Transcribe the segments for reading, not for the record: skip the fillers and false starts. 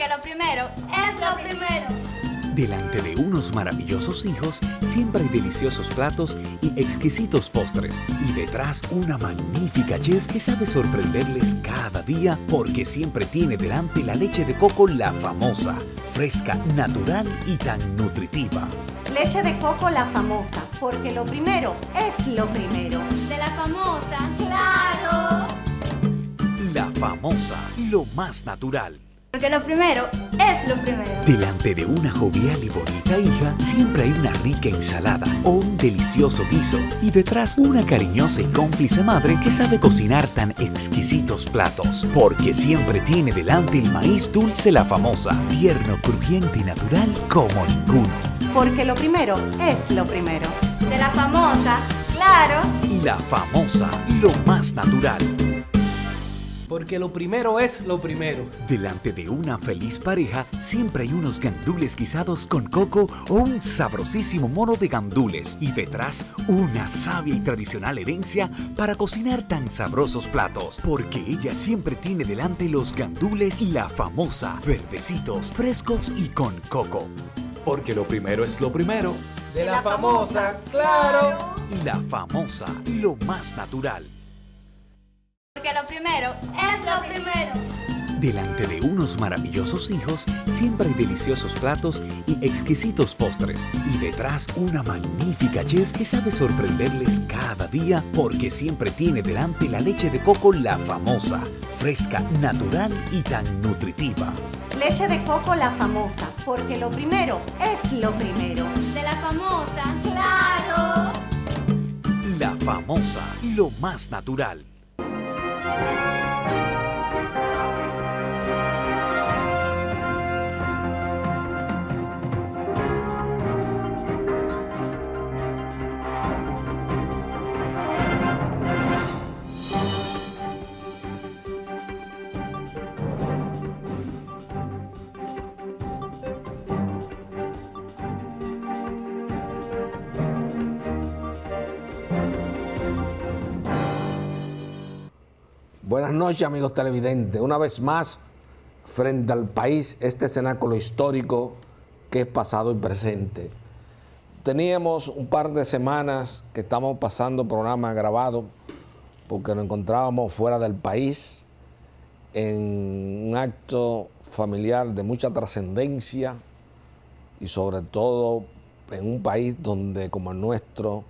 Porque lo primero es lo primero. Delante de unos maravillosos hijos, siempre hay deliciosos platos y exquisitos postres. Y detrás, una magnífica chef que sabe sorprenderles cada día porque siempre tiene delante la leche de coco La Famosa. Fresca, natural y tan nutritiva. Leche de coco La Famosa, porque lo primero es lo primero. De La Famosa, claro. La Famosa, lo más natural. Porque lo primero es lo primero. Delante de una jovial y bonita hija, siempre hay una rica ensalada o un delicioso guiso. Y detrás, una cariñosa y cómplice madre que sabe cocinar tan exquisitos platos. Porque siempre tiene delante el maíz dulce La Famosa, tierno, crujiente y natural como ninguno. Porque lo primero es lo primero. De La Famosa, claro. Y La Famosa, lo más natural. Porque lo primero es lo primero. Delante de una feliz pareja, siempre hay unos gandules guisados con coco o un sabrosísimo mono de gandules. Y detrás, una sabia y tradicional herencia para cocinar tan sabrosos platos. Porque ella siempre tiene delante los gandules La Famosa, verdecitos, frescos y con coco. Porque lo primero es lo primero. De La Famosa, claro. Y La Famosa, lo más natural. Porque lo primero es lo primero. Delante de unos maravillosos hijos, siempre hay deliciosos platos y exquisitos postres. Y detrás, una magnífica chef que sabe sorprenderles cada día porque siempre tiene delante la leche de coco La Famosa. Fresca, natural y tan nutritiva. Leche de coco La Famosa, porque lo primero es lo primero. De La Famosa, claro. Y La Famosa, lo más natural. Buenas noches, amigos televidentes. Una vez más, frente al país, este cenáculo histórico que es pasado y presente. Teníamos un par de semanas que estamos pasando programa grabado porque nos encontrábamos fuera del país en un acto familiar de mucha trascendencia y sobre todo en un país donde, como el nuestro,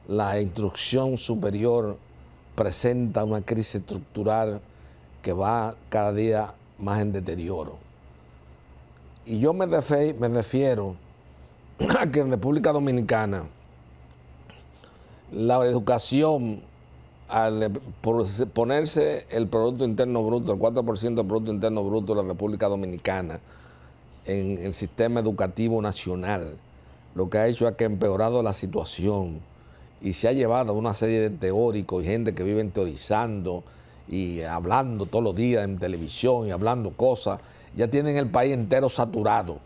la instrucción superior presenta una crisis estructural que va cada día más en deterioro. Y yo me refiero a que en República Dominicana la educación, al ponerse el Producto Interno Bruto, el 4% del Producto Interno Bruto de la República Dominicana en el sistema educativo nacional, lo que ha hecho es que ha empeorado la situación y se ha llevado a una serie de teóricos y gente que viven teorizando y hablando todos los días en televisión y hablando cosas. Ya tienen el país entero saturado.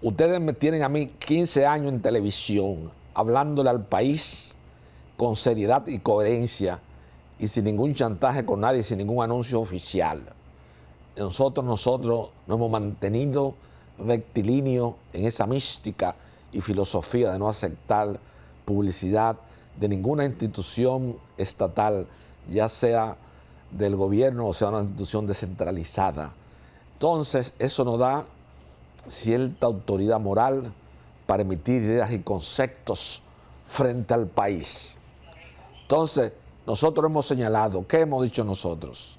Ustedes me tienen a mí 15 años en televisión hablándole al país con seriedad y coherencia y sin ningún chantaje con nadie, sin ningún anuncio oficial. Nosotros nos hemos mantenido rectilíneos en esa mística y filosofía de no aceptar publicidad de ninguna institución estatal, ya sea del gobierno o sea una institución descentralizada. Entonces, eso nos da cierta autoridad moral para emitir ideas y conceptos frente al país. Entonces, nosotros hemos señalado, ¿qué hemos dicho nosotros?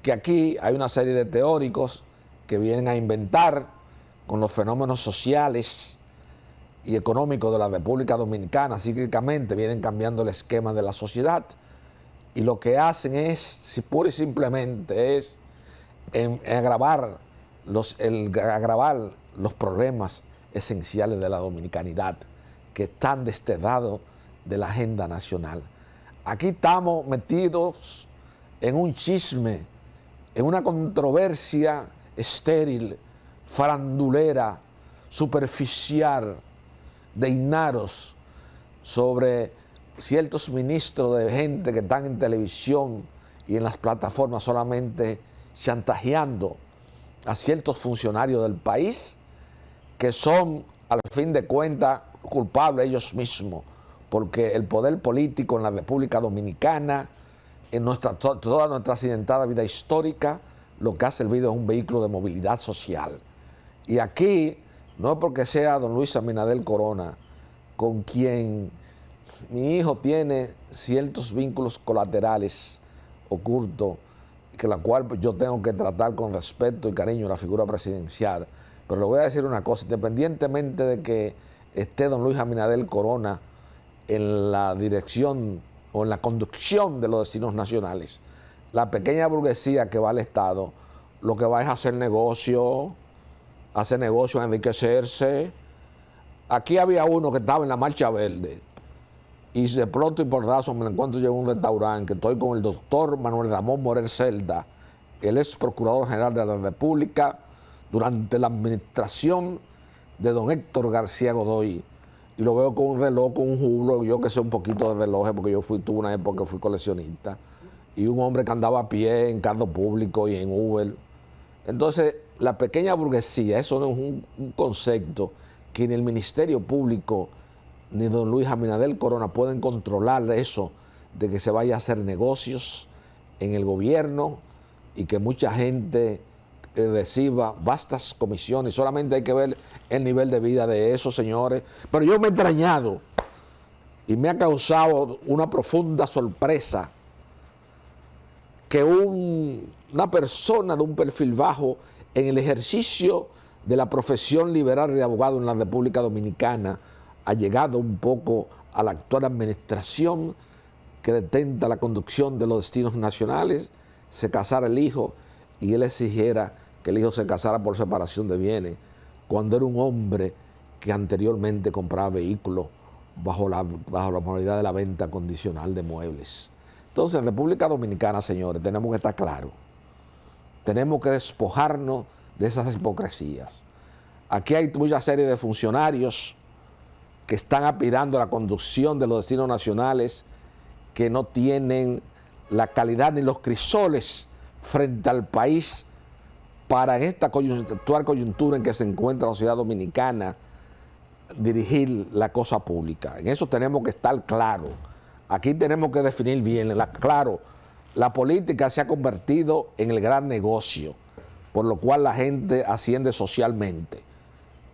Que aquí hay una serie de teóricos que vienen a inventar con los fenómenos sociales y económicos de la República Dominicana, cíclicamente vienen cambiando el esquema de la sociedad y lo que hacen es, si pura y simplemente es agravar los problemas esenciales de la dominicanidad que están desterrados de la agenda nacional. Aquí estamos metidos en un chisme, en una controversia estéril, farandulera, superficial, de ignaros sobre ciertos ministros de gente que están en televisión y en las plataformas solamente chantajeando a ciertos funcionarios del país que son, al fin de cuentas, culpables ellos mismos, porque el poder político en la República Dominicana, en toda nuestra accidentada vida histórica, lo que ha servido es un vehículo de movilidad social. Y aquí, no es porque sea don Luis Abinader Corona, con quien mi hijo tiene ciertos vínculos colaterales ocultos, que la cual yo tengo que tratar con respeto y cariño a la figura presidencial. Pero le voy a decir una cosa, independientemente de que esté don Luis Abinader Corona en la dirección o en la conducción de los destinos nacionales, la pequeña burguesía que va al Estado, lo que va es hacer negocio, enriquecerse. Aquí había uno que estaba en la Marcha Verde y de pronto y portazo me encuentro yo en un restaurante que estoy con el doctor Manuel Ramón Morel Celda, el ex procurador general de la República durante la administración de don Héctor García Godoy, y lo veo con un reloj, con un jublo, yo que sé un poquito de relojes porque tuve una época que fui coleccionista, y un hombre que andaba a pie en carro público y en Uber. Entonces, la pequeña burguesía, eso no es un concepto que ni el Ministerio Público ni don Luis Abinader Corona pueden controlar eso de que se vaya a hacer negocios en el gobierno y que mucha gente reciba vastas comisiones. Solamente hay que ver el nivel de vida de esos señores. Pero yo me he extrañado y me ha causado una profunda sorpresa que una persona de un perfil bajo en el ejercicio de la profesión liberal de abogado en la República Dominicana ha llegado un poco a la actual administración que detenta la conducción de los destinos nacionales, se casara el hijo y él exigiera que el hijo se casara por separación de bienes, cuando era un hombre que anteriormente compraba vehículos bajo la modalidad de la venta condicional de muebles. Entonces, en República Dominicana, señores, tenemos que estar claros. Tenemos que despojarnos de esas hipocresías. Aquí hay mucha serie de funcionarios que están aspirando a la conducción de los destinos nacionales que no tienen la calidad ni los crisoles frente al país para en esta actual coyuntura en que se encuentra la sociedad dominicana dirigir la cosa pública. En eso tenemos que estar claros. Aquí tenemos que definir bien, claro, la política se ha convertido en el gran negocio, por lo cual la gente asciende socialmente.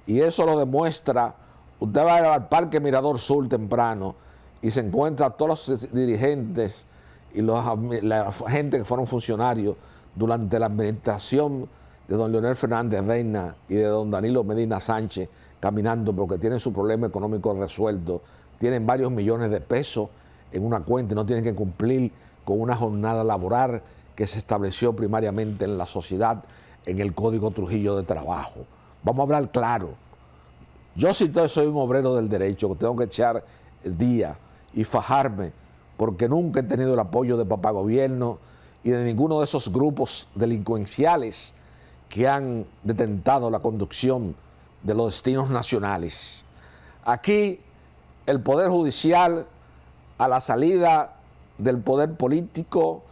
Y eso lo demuestra, usted va al Parque Mirador Sur temprano y se encuentra a todos los dirigentes y la gente que fueron funcionarios durante la administración de don Leonel Fernández Reina y de don Danilo Medina Sánchez caminando porque tienen su problema económico resuelto, tienen varios millones de pesos en una cuenta y no tienen que cumplir con una jornada laboral que se estableció primariamente en la sociedad en el Código Trujillo de Trabajo. Vamos a hablar claro. Yo sí soy un obrero del derecho, que tengo que echar el día y fajarme, porque nunca he tenido el apoyo de papá gobierno y de ninguno de esos grupos delincuenciales que han detentado la conducción de los destinos nacionales. Aquí el Poder Judicial, a la salida del poder político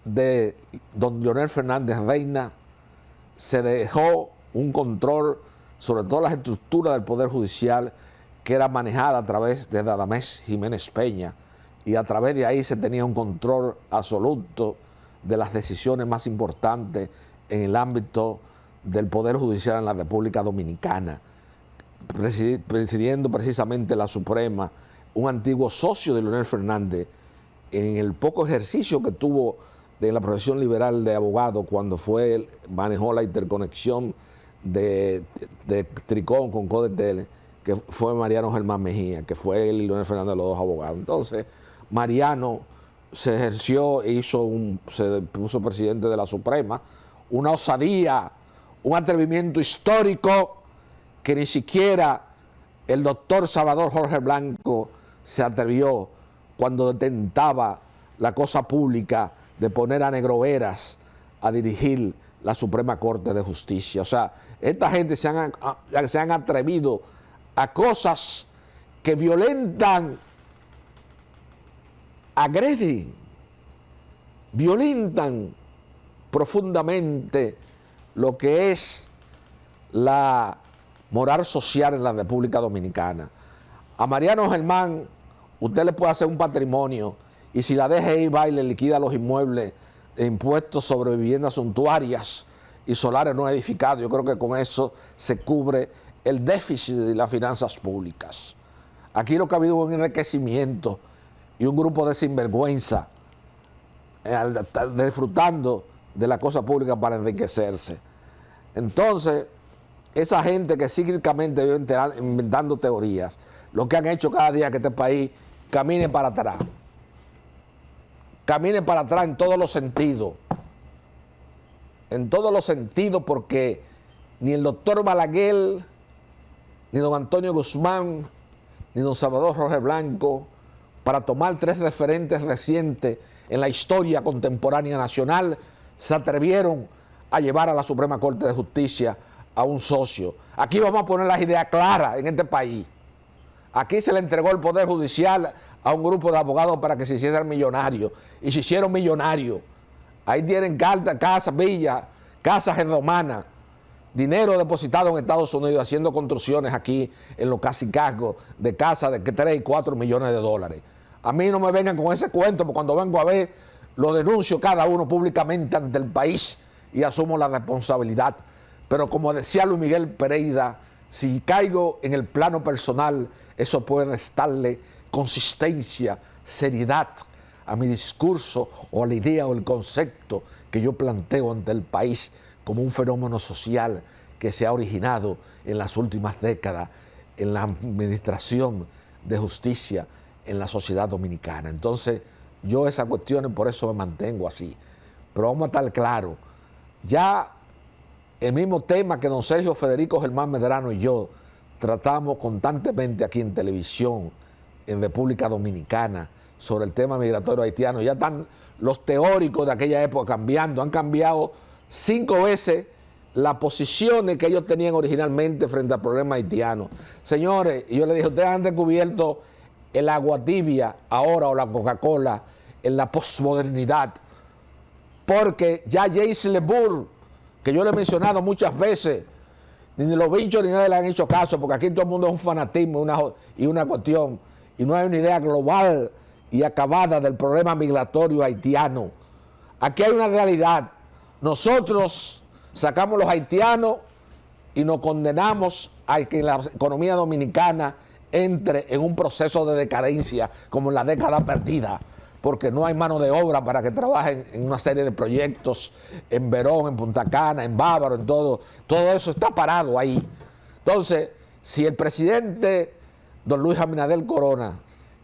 de don Leonel Fernández Reina, se dejó un control sobre todas las estructuras del Poder Judicial que era manejada a través de Radamés Jiménez Peña, y a través de ahí se tenía un control absoluto de las decisiones más importantes en el ámbito del Poder Judicial en la República Dominicana, presidiendo precisamente la Suprema, un antiguo socio de Leonel Fernández, en el poco ejercicio que tuvo de la profesión liberal de abogado cuando manejó la interconexión de Tricón con Codetel, que fue Mariano Germán Mejía, que fue él y Leonel Fernández los dos abogados. Entonces, Mariano se ejerció e se puso presidente de la Suprema, una osadía, un atrevimiento histórico que ni siquiera el doctor Salvador Jorge Blanco se atrevió cuando detentaba la cosa pública de poner a Negroveras a dirigir la Suprema Corte de Justicia. O sea, esta gente se han atrevido a cosas que violentan, agreden, violentan profundamente lo que es la moral social en la República Dominicana. A Mariano Germán usted le puede hacer un patrimonio y si la DGI va y le liquida los inmuebles de impuestos sobre viviendas suntuarias y solares no edificados, yo creo que con eso se cubre el déficit de las finanzas públicas. Aquí lo que ha habido es un enriquecimiento y un grupo de sinvergüenza disfrutando de la cosa pública para enriquecerse. Entonces, esa gente que cíclicamente vive inventando teorías, lo que han hecho cada día que este país camine para atrás. Camine para atrás en todos los sentidos. En todos los sentidos, porque ni el doctor Balaguer, ni don Antonio Guzmán, ni don Salvador Roger Blanco, para tomar 3 referentes recientes en la historia contemporánea nacional, se atrevieron a llevar a la Suprema Corte de Justicia a un socio. Aquí vamos a poner las ideas claras en este país. Aquí se le entregó el Poder Judicial a un grupo de abogados para que se hicieran millonarios. Y se hicieron millonarios. Ahí tienen casas, villas, casas en Romana, dinero depositado en Estados Unidos haciendo construcciones aquí en los cacicazgos de casas de 3 y 4 millones de dólares. A mí no me vengan con ese cuento, porque cuando vengo a ver, lo denuncio cada uno públicamente ante el país y asumo la responsabilidad. Pero como decía Luis Miguel Pereira, si caigo en el plano personal, eso puede restarle consistencia, seriedad a mi discurso o a la idea o el concepto que yo planteo ante el país como un fenómeno social que se ha originado en las últimas décadas en la administración de justicia en la sociedad dominicana. Entonces, yo esas cuestiones por eso me mantengo así. Pero vamos a estar claros, ya el mismo tema que don Sergio Federico Germán Medrano y yo tratamos constantemente aquí en televisión, en República Dominicana, sobre el tema migratorio haitiano. Ya están los teóricos de aquella época cambiando, han cambiado 5 veces las posiciones que ellos tenían originalmente frente al problema haitiano. Señores, yo les dije, ustedes han descubierto el agua tibia ahora o la Coca-Cola en la posmodernidad, porque ya James LeBour, que yo le he mencionado muchas veces, ni los bichos ni nadie le han hecho caso, porque aquí todo el mundo es un fanatismo y una cuestión, y no hay una idea global y acabada del problema migratorio haitiano. Aquí hay una realidad. Nosotros sacamos los haitianos y nos condenamos a que la economía dominicana entre en un proceso de decadencia como en la década perdida, porque no hay mano de obra para que trabajen en una serie de proyectos en Verón, en Punta Cana, en Bávaro, en todo eso está parado ahí. Entonces, si el presidente don Luis Abinader Corona,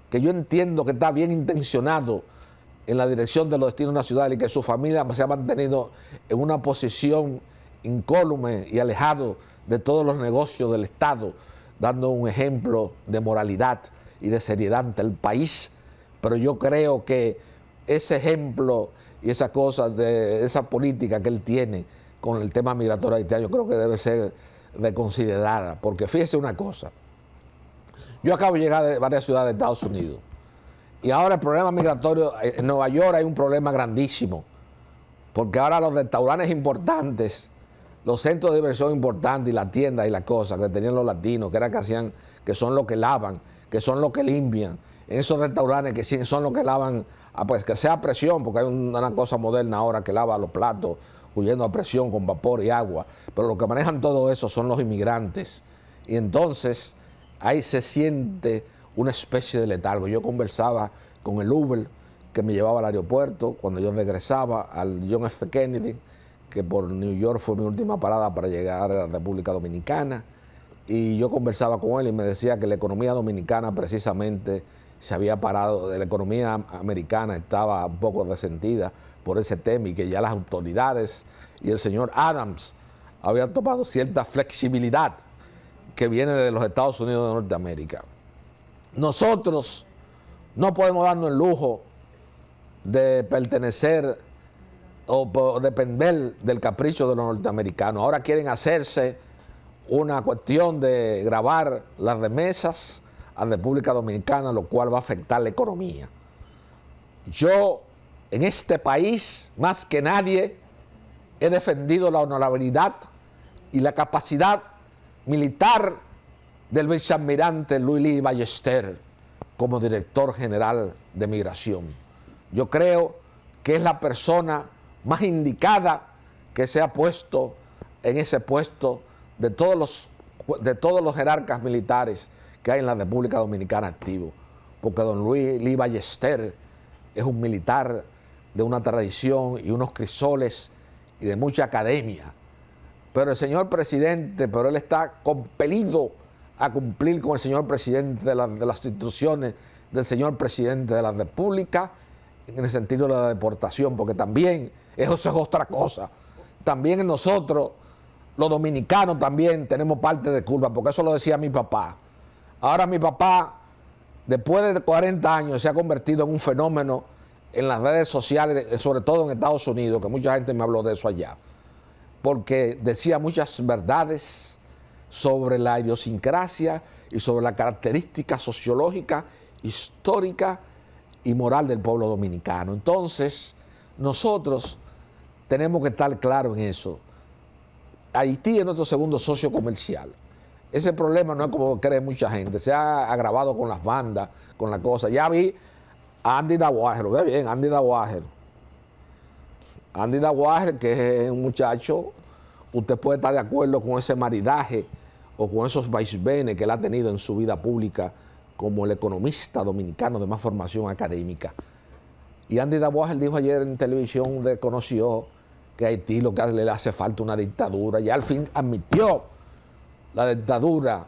que yo entiendo que está bien intencionado en la dirección de los destinos nacionales y que su familia se ha mantenido en una posición incólume y alejado de todos los negocios del Estado, dando un ejemplo de moralidad y de seriedad ante el país, pero yo creo que ese ejemplo y esa cosa, de esa política que él tiene con el tema migratorio haitiano, yo creo que debe ser reconsiderada, porque fíjese una cosa, yo acabo de llegar de varias ciudades de Estados Unidos y ahora el problema migratorio en Nueva York hay un problema grandísimo, porque ahora los restaurantes importantes, los centros de diversión importantes y las tiendas y las cosas que tenían los latinos, que era que hacían, que son los que lavan, que son los que limpian, en esos restaurantes que sí son los que lavan, pues que sea a presión, porque hay una cosa moderna ahora que lava los platos huyendo a presión con vapor y agua, pero los que manejan todo eso son los inmigrantes. Y entonces ahí se siente una especie de letargo. Yo conversaba con el Uber que me llevaba al aeropuerto cuando yo regresaba al John F. Kennedy, que por New York fue mi última parada para llegar a la República Dominicana, y yo conversaba con él y me decía que la economía dominicana precisamente se había parado, la economía americana estaba un poco resentida por ese tema y que ya las autoridades y el señor Adams habían tomado cierta flexibilidad que viene de los Estados Unidos de Norteamérica. Nosotros no podemos darnos el lujo de pertenecer o depender del capricho de los norteamericanos. Ahora quieren hacerse una cuestión de gravar las remesas a la República Dominicana, lo cual va a afectar la economía. Yo, en este país, más que nadie, he defendido la honorabilidad y la capacidad militar del vicealmirante Luis Lee Ballester como director general de migración. Yo creo que es la persona más indicada que se ha puesto en ese puesto de todos los jerarcas militares que hay en la República Dominicana activo, porque don Luis Lee Ballester es un militar de una tradición y unos crisoles y de mucha academia. Pero el señor presidente, pero él está compelido a cumplir con el señor presidente de las instituciones del señor presidente de la República en el sentido de la deportación, porque también eso es otra cosa. También nosotros, los dominicanos, también tenemos parte de culpa, porque eso lo decía mi papá. Ahora mi papá, después de 40 años, se ha convertido en un fenómeno en las redes sociales, sobre todo en Estados Unidos, que mucha gente me habló de eso allá, porque decía muchas verdades sobre la idiosincrasia y sobre la característica sociológica, histórica y moral del pueblo dominicano. Entonces, nosotros tenemos que estar claros en eso. Haití es nuestro segundo socio comercial. Ese problema no es como cree mucha gente, se ha agravado con las bandas, con la cosa. Ya vi a Andy Dawager, ve bien, Andy Dawager. Andy Dawager, que es un muchacho, usted puede estar de acuerdo con ese maridaje o con esos vaivenes que él ha tenido en su vida pública como el economista dominicano de más formación académica. Y Andy Dawager dijo ayer en televisión, reconoció que a Haití lo que le hace falta una dictadura, y al fin admitió la dictadura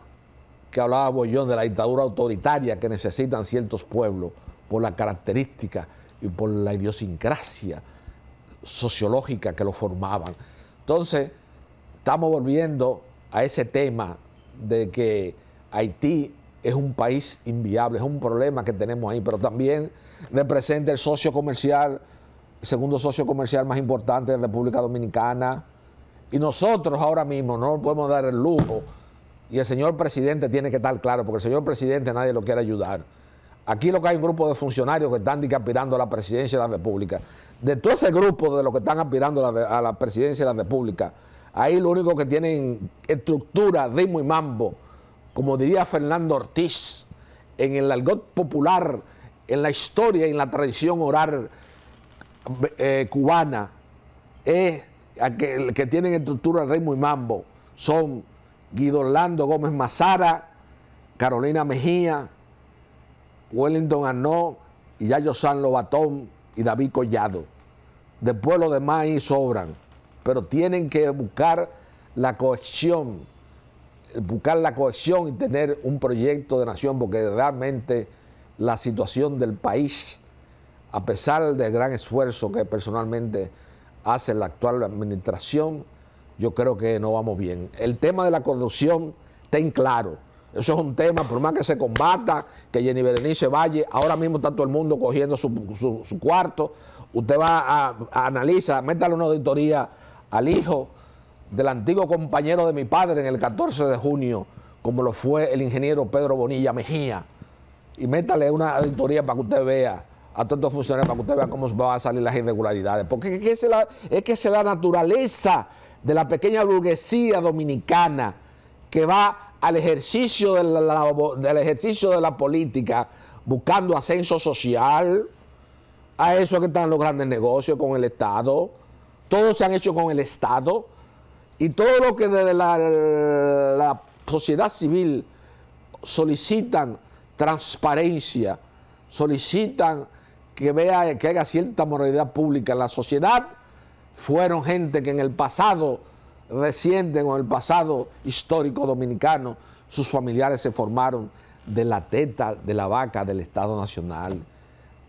que hablaba Bollón, de la dictadura autoritaria que necesitan ciertos pueblos por la característica y por la idiosincrasia sociológica que lo formaban. Entonces, estamos volviendo a ese tema de que Haití es un país inviable, es un problema que tenemos ahí, pero también representa el socio comercial, el segundo socio comercial más importante de la República Dominicana. Y nosotros ahora mismo no podemos dar el lujo, y el señor presidente tiene que estar claro, porque el señor presidente nadie lo quiere ayudar. Aquí lo que hay un grupo de funcionarios que están aspirando a la presidencia de la República. De todo ese grupo de los que están aspirando a la presidencia de la República, ahí lo único que tienen estructura, ritmo y mambo, como diría Fernando Ortiz, en el argot popular, en la historia y en la tradición oral cubana, que tienen estructura, ritmo y mambo, son Guido Orlando Gómez Mazara, Carolina Mejía, Wellington Arnaud, y Yayo San Lobatón y David Collado. Después los demás ahí sobran, pero tienen que buscar la cohesión y tener un proyecto de nación, porque realmente la situación del país, a pesar del gran esfuerzo que personalmente hace la actual administración, yo creo que no vamos bien. El tema de la corrupción está en claro. Eso es un tema, por más que se combata, que Jenny Berenice Valle, ahora mismo está todo el mundo cogiendo su cuarto. Usted va a analizar, métale una auditoría al hijo del antiguo compañero de mi padre en el 14 de junio, como lo fue el ingeniero Pedro Bonilla Mejía, y métale una auditoría para que usted vea a todos estos funcionarios, para que usted vea cómo van a salir las irregularidades. Porque es que es la naturaleza de la pequeña burguesía dominicana que va al ejercicio del ejercicio de la política buscando ascenso social. A eso es que están los grandes negocios con el Estado. Todos se han hecho con el Estado. Y todo lo que desde la sociedad civil solicitan transparencia, solicitan que haya cierta moralidad pública en la sociedad, fueron gente que en el pasado reciente o en el pasado histórico dominicano, sus familiares se formaron de la teta de la vaca del Estado Nacional.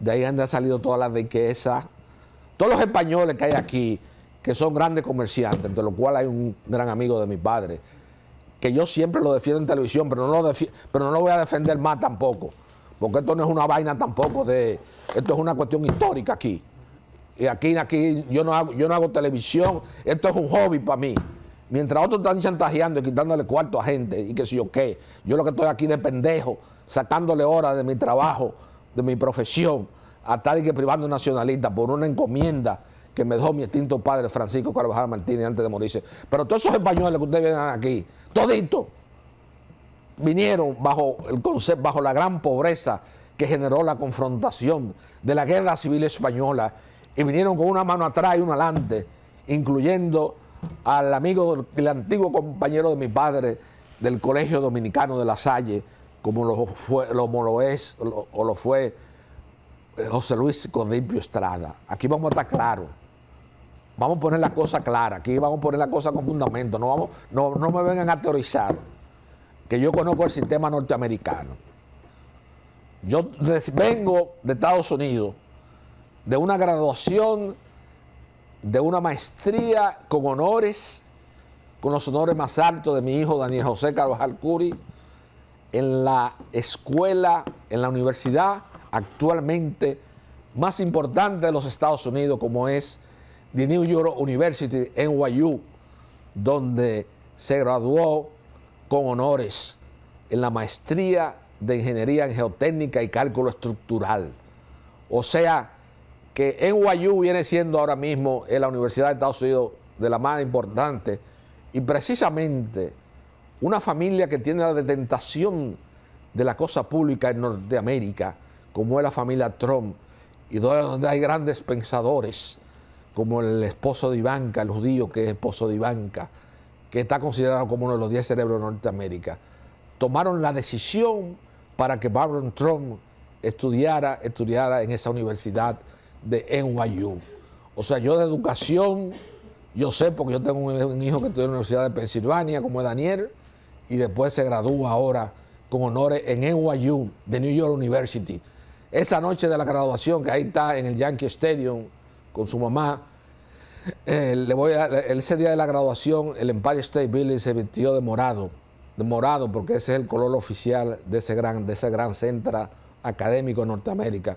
De ahí han salido todas las riquezas. Todos los españoles que hay aquí, que son grandes comerciantes, entre los cuales hay un gran amigo de mi padre, que yo siempre lo defiendo en televisión, pero no lo voy a defender más tampoco, porque esto no es una vaina tampoco esto es una cuestión histórica aquí. Y aquí yo no hago televisión, esto es un hobby para mí. Mientras otros están chantajeando y quitándole cuarto a gente y qué sé yo qué, yo lo que estoy aquí de pendejo, sacándole horas de mi trabajo, de mi profesión, a estar privando nacionalista por una encomienda que me dejó mi extinto padre Francisco Carvajal Martínez antes de morirse. Pero todos esos españoles que ustedes ven aquí, toditos, vinieron bajo el concepto, bajo la gran pobreza que generó la confrontación de la guerra civil española, y vinieron con una mano atrás y una adelante, incluyendo al amigo, el antiguo compañero de mi padre del Colegio Dominicano de La Salle, como lo fue José Luis Corripio Estrada. Aquí vamos a estar claros. Vamos a poner la cosa clara, aquí vamos a poner la cosa con fundamento. No me vengan a teorizar que yo conozco el sistema norteamericano. Yo vengo de Estados Unidos, de una graduación, de una maestría con honores, con los honores más altos de mi hijo Daniel José Carvajal Curi, en la escuela, en la universidad actualmente más importante de los Estados Unidos, como es the New York University, NYU, donde se graduó con honores en la maestría de Ingeniería en Geotécnica y Cálculo Estructural. O sea, que NYU viene siendo ahora mismo en la Universidad de Estados Unidos de la más importante, y precisamente una familia que tiene la detentación de la cosa pública en Norteamérica, como es la familia Trump, y donde hay grandes pensadores, como el esposo de Ivanka, el judío que es esposo de Ivanka, que está considerado como uno de los 10 cerebros de Norteamérica, tomaron la decisión para que Barron Trump estudiara en esa universidad de NYU. O sea, yo de educación, yo sé, porque yo tengo un hijo que estudia en la Universidad de Pensilvania, como es Daniel, y después se gradúa ahora con honores en NYU, de New York University. Esa noche de la graduación, que ahí está en el Yankee Stadium con su mamá, ese día de la graduación, el Empire State Building se vistió de morado porque ese es el color oficial de ese gran centro académico en Norteamérica,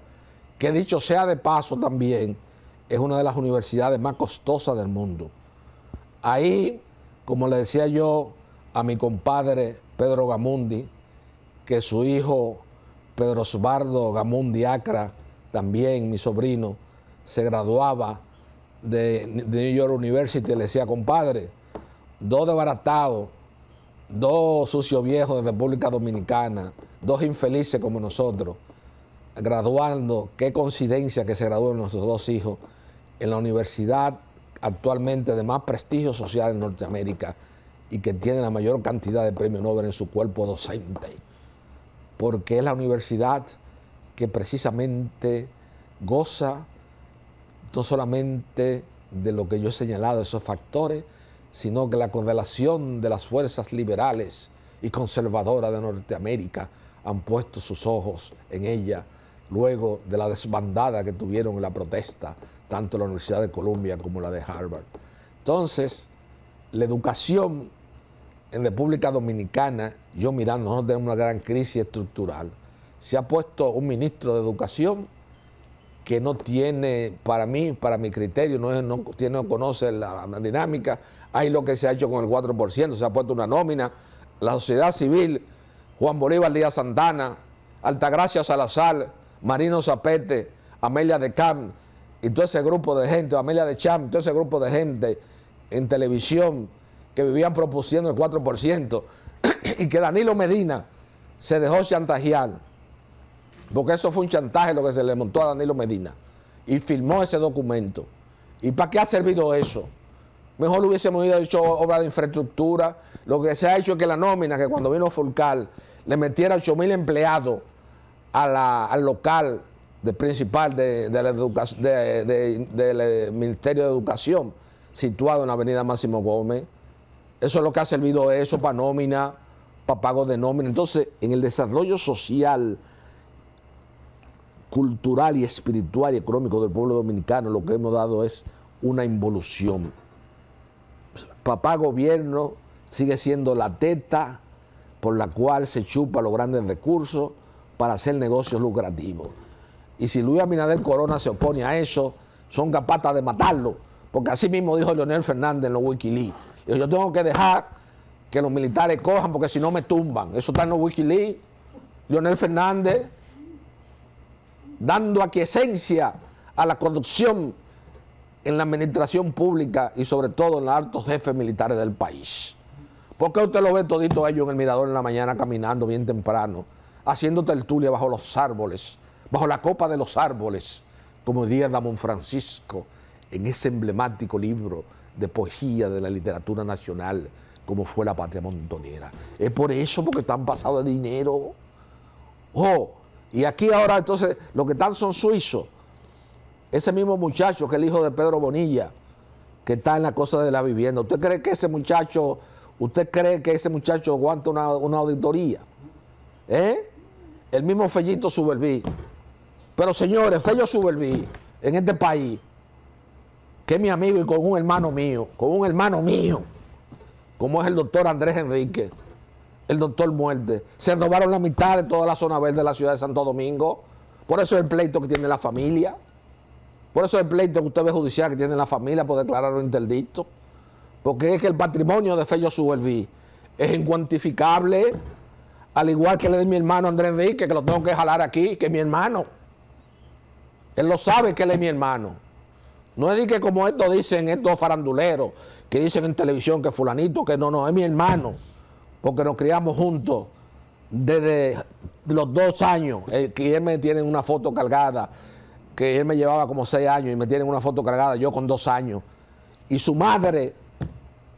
que dicho sea de paso también, es una de las universidades más costosas del mundo. Ahí, como le decía yo a mi compadre Pedro Gamundi, que su hijo Pedro Osvaldo Gamundi Acra, también mi sobrino, se graduaba de New York University, le decía, compadre, dos desbaratados, dos sucios viejos de República Dominicana, dos infelices como nosotros, graduando, qué coincidencia que se gradúen nuestros dos hijos en la universidad actualmente de más prestigio social en Norteamérica y que tiene la mayor cantidad de premios Nobel en su cuerpo docente, porque es la universidad que precisamente goza no solamente de lo que yo he señalado, esos factores, sino que la correlación de las fuerzas liberales y conservadoras de Norteamérica han puesto sus ojos en ella luego de la desbandada que tuvieron en la protesta, tanto la Universidad de Columbia como la de Harvard. Entonces, la educación en República Dominicana, yo mirando, nosotros tenemos una gran crisis estructural. Se ha puesto un ministro de Educación que no tiene, para mí, para mi criterio, no conoce la dinámica. Hay lo que se ha hecho con el 4%, se ha puesto una nómina. La sociedad civil, Juan Bolívar Díaz Santana, Altagracia Salazar, Marino Zapete, Amelia de Camp, y todo ese grupo de gente, Amelia de Champ, todo ese grupo de gente en televisión que vivían propusiendo el 4%, y que Danilo Medina se dejó chantajear, porque eso fue un chantaje lo que se le montó a Danilo Medina, y firmó ese documento. ¿Y para qué ha servido eso? Mejor hubiésemos hecho obra de infraestructura. Lo que se ha hecho es que la nómina, que cuando vino Fulcar, le metiera 8,000 empleados al local principal del Ministerio de Educación, situado en la avenida Máximo Gómez. Eso es lo que ha servido eso para nómina, para pago de nómina. Entonces, en el desarrollo social, cultural y espiritual y económico del pueblo dominicano, lo que hemos dado es una involución. Papá gobierno sigue siendo la teta por la cual se chupa los grandes recursos para hacer negocios lucrativos. Y si Luis Abinader Corona se opone a eso, son capaces de matarlo, porque así mismo dijo Leonel Fernández en los Wikileaks. Dijo, yo tengo que dejar que los militares cojan porque si no me tumban. Eso está en los Wikileaks. Leonel Fernández dando aquiescencia a la corrupción en la administración pública y sobre todo en los altos jefes militares del país. ¿Por qué usted lo ve todito ellos en el mirador en la mañana caminando bien temprano, haciendo tertulia bajo los árboles, bajo la copa de los árboles, como diría Damón Francisco en ese emblemático libro de poesía de la literatura nacional, como fue La Patria Montonera? Es por eso, porque están pasados de dinero. Oh, y aquí ahora entonces los que están son suizos. Ese mismo muchacho que es el hijo de Pedro Bonilla, que está en la cosa de la vivienda. ¿Usted cree que ese muchacho aguanta una auditoría? El mismo Fellito Suberví. Pero señores, Fello Suberví, en este país, que es mi amigo y con un hermano mío, como es el doctor Andrés Enrique, el doctor Muerte, se robaron la mitad de toda la zona verde de la ciudad de Santo Domingo. Por eso es el pleito que tiene la familia. Por eso es el pleito que usted ve judicial que tiene la familia por declararlo interdicto. Porque es que el patrimonio de Fello Suberví es incuantificable, al igual que el de mi hermano Andrés Enrique, que lo tengo que jalar aquí, que es mi hermano. Él lo sabe que él es mi hermano. No es de que como esto dicen estos faranduleros, que dicen en televisión que fulanito, que no, es mi hermano. Porque nos criamos juntos desde los 2 años. Que él me tiene una foto cargada, que él me llevaba como 6 años y me tienen una foto cargada yo con 2 años. Y su madre,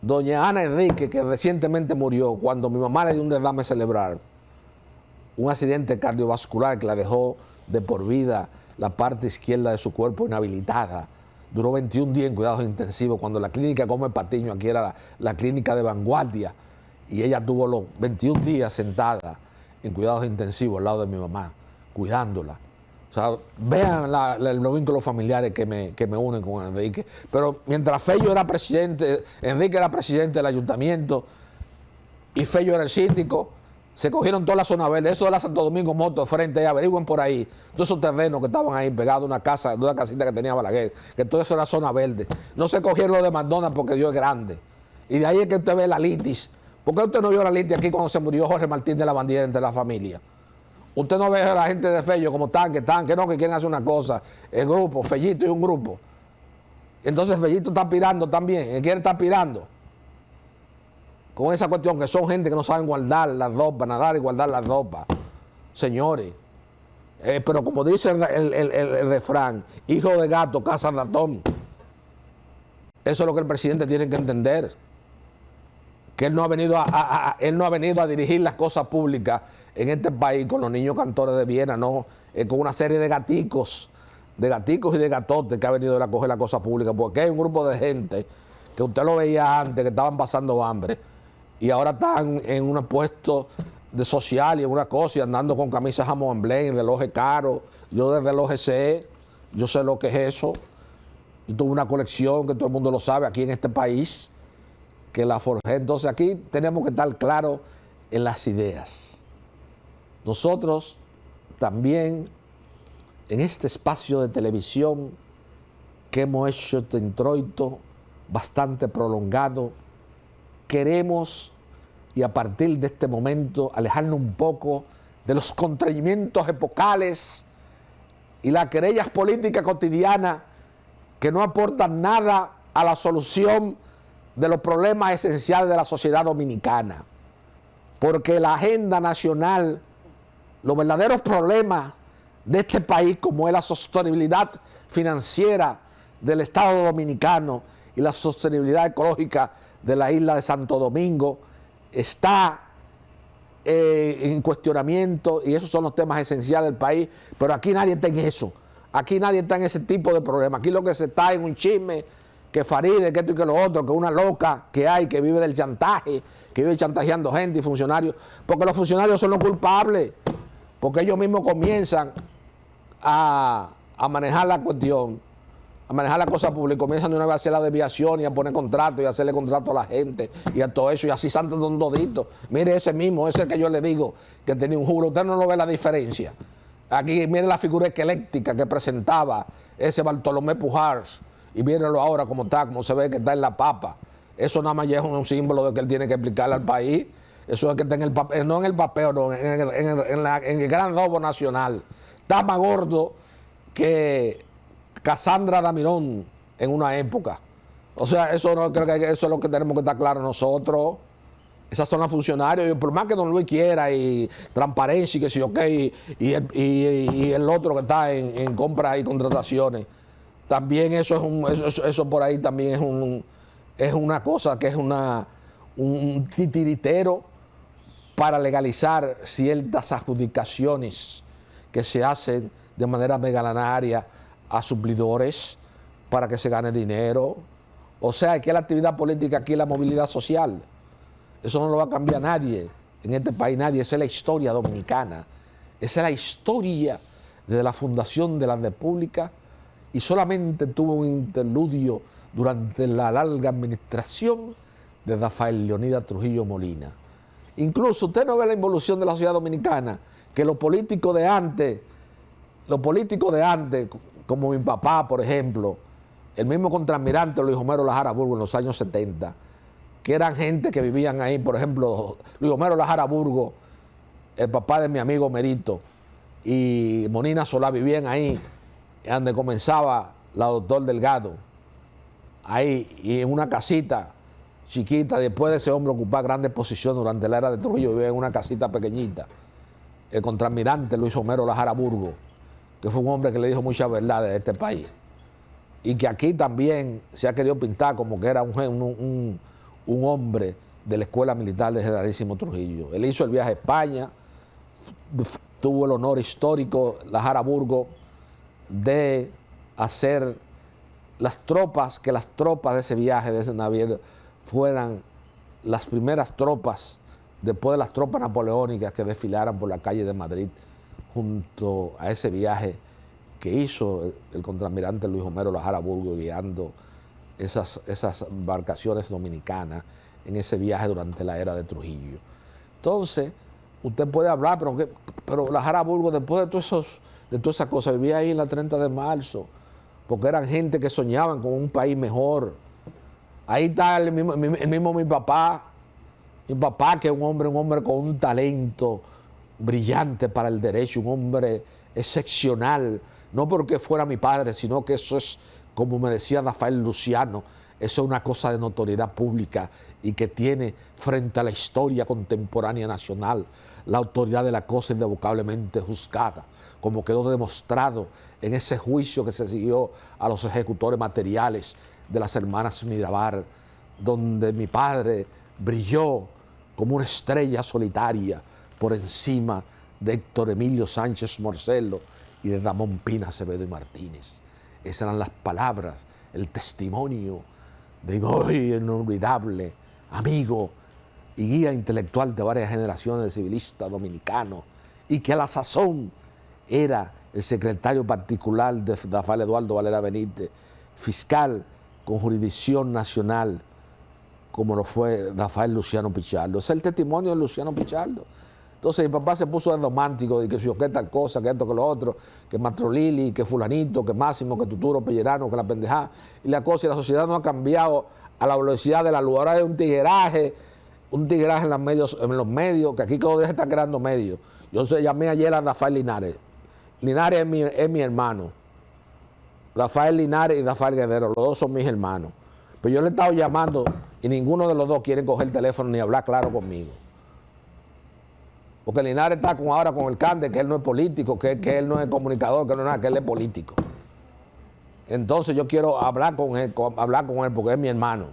doña Ana Enrique, que recientemente murió, cuando mi mamá le dio un derrame cerebral, un accidente cardiovascular que la dejó de por vida la parte izquierda de su cuerpo inhabilitada. Duró 21 días en cuidados intensivos, cuando la clínica Gómez Patiño aquí era la clínica de vanguardia, y ella tuvo los 21 días sentada en cuidados intensivos al lado de mi mamá, cuidándola. O sea, vean los vínculos familiares que me unen con Enrique. Pero mientras Fello era presidente, Enrique era presidente del ayuntamiento y Fello era el síndico, se cogieron toda la zona verde. Eso de la Santo Domingo Moto, frente, averigüen por ahí, todos esos terrenos que estaban ahí pegados a una casa, de una casita que tenía Balaguer, que todo eso era zona verde. No se cogieron lo de McDonald's porque Dios es grande. Y de ahí es que usted ve la litis. ¿Por qué usted no vio la litis aquí cuando se murió Jorge Martín de la Bandera entre la familia? Usted no ve a la gente de Fello como que quieren hacer una cosa. El grupo, Fellito y un grupo. Entonces Fellito está aspirando también. Él quiere estar aspirando. Con esa cuestión que son gente que no saben guardar la ropa, nadar y guardar la ropa. Señores. Pero como dice el refrán, hijo de gato, caza ratón. Eso es lo que el presidente tiene que entender. Que él no ha venido a dirigir las cosas públicas en este país con los niños cantores de Viena, no, con una serie de gaticos y de gatotes que ha venido a coger la cosa pública, porque hay un grupo de gente que usted lo veía antes, que estaban pasando hambre, y ahora están en un puesto de social y en una cosa, y andando con camisas Jamón Blend, relojes caros. Yo de relojes sé, yo sé lo que es eso. Yo tuve una colección que todo el mundo lo sabe aquí en este país, que la forjé. Entonces aquí tenemos que estar claros en las ideas. Nosotros también en este espacio de televisión que hemos hecho este introito bastante prolongado, queremos, y a partir de este momento, alejarnos un poco de los contrayimientos epocales y las querellas políticas cotidianas que no aportan nada a la solución de los problemas esenciales de la sociedad dominicana. Porque la agenda nacional, los verdaderos problemas de este país, como es la sostenibilidad financiera del Estado dominicano y la sostenibilidad ecológica de la isla de Santo Domingo, está en cuestionamiento, y esos son los temas esenciales del país. Pero aquí nadie está en eso. Aquí nadie está en ese tipo de problemas. Aquí lo que se está en un chisme, que Faride, que esto y que lo otro, que una loca que hay, que vive del chantaje, que vive chantajeando gente y funcionarios, porque los funcionarios son los culpables, porque ellos mismos comienzan a manejar la cuestión, a manejar la cosa pública, comienzan de una vez a hacer la desviación y a poner contratos y a hacerle contrato a la gente y a todo eso, y así santo don dodito. Mire ese mismo, ese que yo le digo que tenía un juro, usted no lo ve la diferencia. Aquí mire la figura esquelética que presentaba ese Bartolomé Pujars, y mírenlo ahora como está, como se ve que está en la papa. Eso nada más ya es un símbolo de que él tiene que explicarle al país. Eso es que está en el papel, no en el papel, no, en el gran robo nacional. Está más gordo que Cassandra Damirón en una época. O sea, eso no creo que eso es lo que tenemos que estar claro nosotros. Esas son las funcionarios, y por más que don Luis quiera, y transparencia, y que sí, ok, y el otro que está en compras y contrataciones, también eso por ahí también es una cosa que es un titiritero para legalizar ciertas adjudicaciones que se hacen de manera megalonaria a suplidores para que se gane dinero. O sea, que la actividad política aquí es la movilidad social. Eso no lo va a cambiar nadie en este país, nadie. Esa es la historia dominicana. Esa es la historia de la fundación de la República, y solamente tuvo un interludio durante la larga administración de Rafael Leonidas Trujillo Molina. Incluso usted no ve la involución de la sociedad dominicana, que los políticos de antes, como mi papá, por ejemplo, el mismo contraalmirante Luis Homero Lajara Burgo en los años 70, que eran gente que vivían ahí, por ejemplo, Luis Homero Lajara Burgo, el papá de mi amigo Merito, y Monina Solá vivían ahí, donde comenzaba la Doctor Delgado, ahí, y en una casita chiquita. Después de ese hombre ocupar grandes posiciones durante la era de Trujillo, vivía en una casita pequeñita. El contraalmirante Luis Homero Lajara Burgo, que fue un hombre que le dijo muchas verdades a este país, y que aquí también se ha querido pintar como que era un hombre de la Escuela Militar de Generalísimo Trujillo. Él hizo el viaje a España, tuvo el honor histórico, Lajara Burgo, de hacer que las tropas de ese viaje, de ese navío, fueran las primeras tropas, después de las tropas napoleónicas, que desfilaran por la calle de Madrid junto a ese viaje que hizo el contraalmirante Luis Homero Lajara Burgo, guiando esas embarcaciones dominicanas en ese viaje durante la era de Trujillo. Entonces, usted puede hablar, pero Lajara Burgo, después de todas esas cosas, vivía ahí en la 30 de marzo, porque eran gente que soñaban con un país mejor. Ahí está el mismo mi papá, que es un hombre con un talento brillante para el derecho, un hombre excepcional, no porque fuera mi padre, sino que eso es, como me decía Rafael Luciano, eso es una cosa de notoriedad pública, y que tiene frente a la historia contemporánea nacional la autoridad de la cosa irrevocablemente juzgada, como quedó demostrado en ese juicio que se siguió a los ejecutores materiales de las hermanas Mirabal, donde mi padre brilló como una estrella solitaria por encima de Héctor Emilio Sánchez Morcelo y de Ramón Pina Acevedo y Martínez. Esas eran las palabras, el testimonio de hoy inolvidable amigo y guía intelectual de varias generaciones de civilistas dominicanos, y que a la sazón era el secretario particular de Rafael Eduardo Valera Benítez, fiscal con jurisdicción nacional, como lo fue Rafael Luciano Pichardo. Ese es el testimonio de Luciano Pichardo. Entonces mi papá se puso de romántico, de que yo, que tal cosa, que esto, que lo otro, que Mastrolili, que fulanito, que Máximo, que Tuturo Pellerano, que la pendejada. Y la cosa, y la sociedad no ha cambiado a la velocidad de la luz. Ahora hay un tigueraje en los medios, que aquí cada día se está creando medios. Yo llamé ayer a Rafael Linares. Linares es mi hermano. Rafael Linares y Rafael Guerrero, los dos son mis hermanos. Pero yo le he estado llamando y ninguno de los dos quiere coger el teléfono ni hablar claro conmigo. Porque Linares está ahora con el Cande, que él no es político, que él no es comunicador, que no es nada, que él es político. Entonces yo quiero hablar con él porque es mi hermano.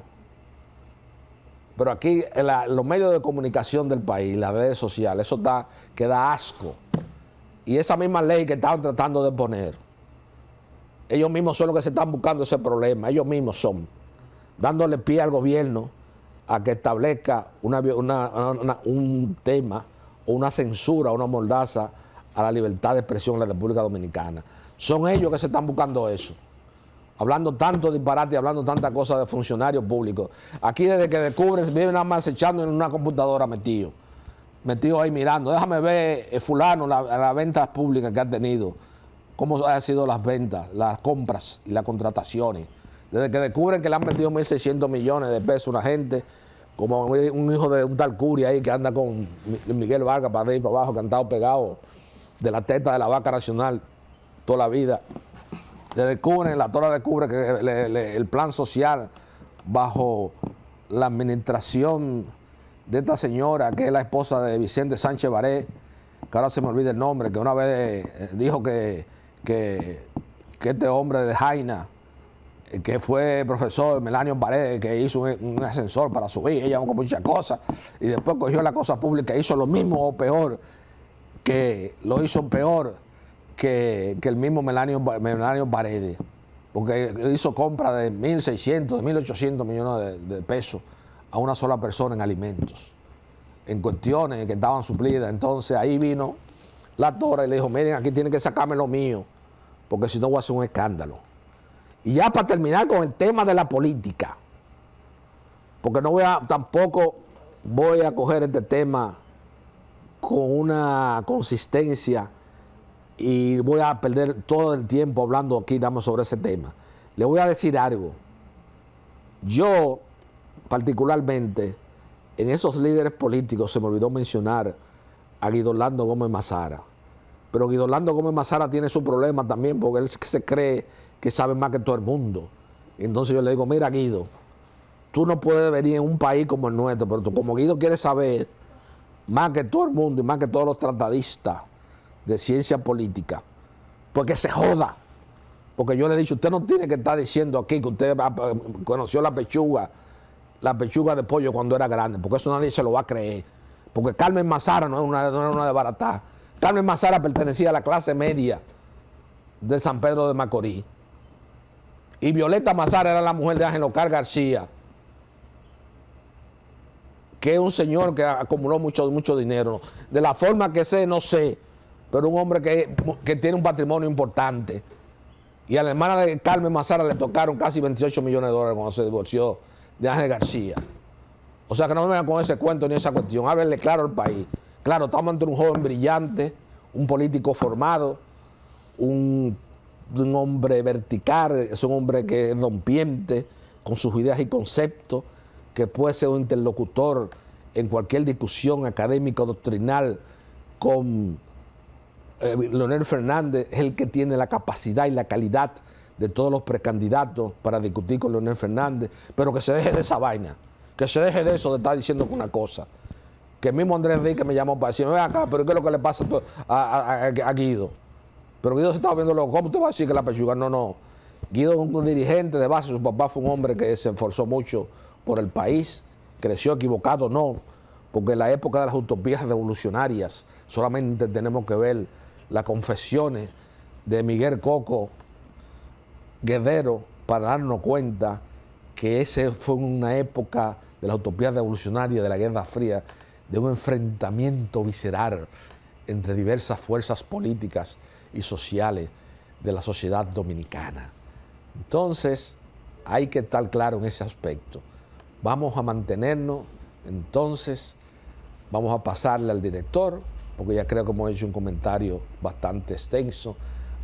Pero aquí los medios de comunicación del país, las redes sociales, eso que da asco. Y esa misma ley que estaban tratando de poner, ellos mismos son los que se están buscando ese problema, ellos mismos son, dándole pie al gobierno a que establezca un tema o una censura, una mordaza a la libertad de expresión en la República Dominicana. Son ellos que se están buscando eso, hablando tanto disparate, hablando tantas cosas de funcionarios públicos. Aquí desde que descubren, viven nada más echando en una computadora metido ahí mirando. Déjame ver fulano, las ventas públicas que ha tenido, cómo han sido las ventas, las compras y las contrataciones. Desde que descubren que le han metido 1.600 millones de pesos a una gente, como un hijo de un tal Curi ahí que anda con Miguel Vargas para arriba y para abajo, que han estado pegados de la teta de la vaca nacional toda la vida. descubren, la Torre descubre que el plan social bajo la administración de esta señora, que es la esposa de Vicente Sánchez Baré, que ahora se me olvida el nombre, que una vez dijo que este hombre de Jaina, que fue profesor Melanio Baré, que hizo un ascensor para subir, ella con muchas cosas, y después cogió la cosa pública e hizo lo mismo o peor, que lo hizo peor que el mismo Melanio Baré, porque hizo compra de 1.600, de 1.800 millones de pesos a una sola persona en alimentos, en cuestiones que estaban suplidas. Entonces ahí vino la Torre y le dijo, miren, aquí tienen que sacarme lo mío, porque si no voy a hacer un escándalo. Y ya para terminar con el tema de la política, porque tampoco voy a coger este tema con una consistencia y voy a perder todo el tiempo hablando aquí nada más sobre ese tema. Le voy a decir algo. Yo, particularmente, en esos líderes políticos se me olvidó mencionar a Guido Orlando Gómez Mazara. Pero Guido Orlando Gómez Mazara tiene su problema también, porque él se cree que sabe más que todo el mundo. Entonces yo le digo, mira Guido, tú no puedes venir en un país como el nuestro, pero tú como Guido quieres saber más que todo el mundo y más que todos los tratadistas de ciencia política, pues que se joda. Porque yo le he dicho, usted no tiene que estar diciendo aquí que usted conoció la pechuga de pollo cuando era grande, porque eso nadie se lo va a creer. Porque Carmen Mazara no era una de baratá. Carmen Mazara pertenecía a la clase media de San Pedro de Macorís. Y Violeta Mazara era la mujer de Ángel Ocar García, que es un señor que acumuló mucho dinero. De la forma que sé, no sé, pero un hombre que tiene un patrimonio importante. Y a la hermana de Carmen Mazara le tocaron casi 28 millones de dólares cuando se divorció de Ángel García. O sea que no me vengan con ese cuento ni esa cuestión. Háblenle claro al país. Claro, estamos ante un joven brillante, un político formado, un hombre vertical, es un hombre que es rompiente con sus ideas y conceptos, que puede ser un interlocutor en cualquier discusión académica o doctrinal con Leonel Fernández. Es el que tiene la capacidad y la calidad de todos los precandidatos para discutir con Leonel Fernández, pero que se deje de esa vaina, que se deje de eso de estar diciendo una cosa. Que el mismo Andrés Enrique me llamó para decirme, ven acá, pero ¿qué es lo que le pasa a Guido? Pero Guido se estaba viendo loco. ¿Cómo usted va a decir que la pechuga? No. Guido es un dirigente de base. Su papá fue un hombre que se esforzó mucho por el país. Creció equivocado, no. Porque en la época de las utopías revolucionarias solamente tenemos que ver las confesiones de Miguel Coco Guerrero para darnos cuenta que esa fue una época de las utopías revolucionarias de la Guerra Fría, de un enfrentamiento visceral entre diversas fuerzas políticas y sociales de la sociedad dominicana. Entonces, hay que estar claro en ese aspecto. Vamos a mantenernos, entonces, vamos a pasarle al director, porque ya creo que hemos hecho un comentario bastante extenso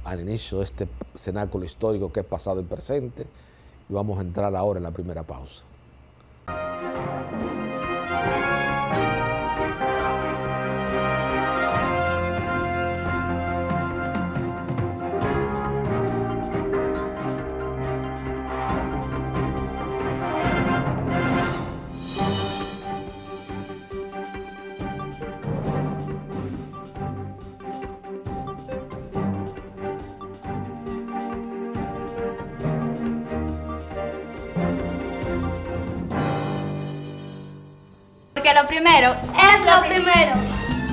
al inicio de este cenáculo histórico que es pasado y presente, y vamos a entrar ahora en la primera pausa. Porque lo primero es lo primero.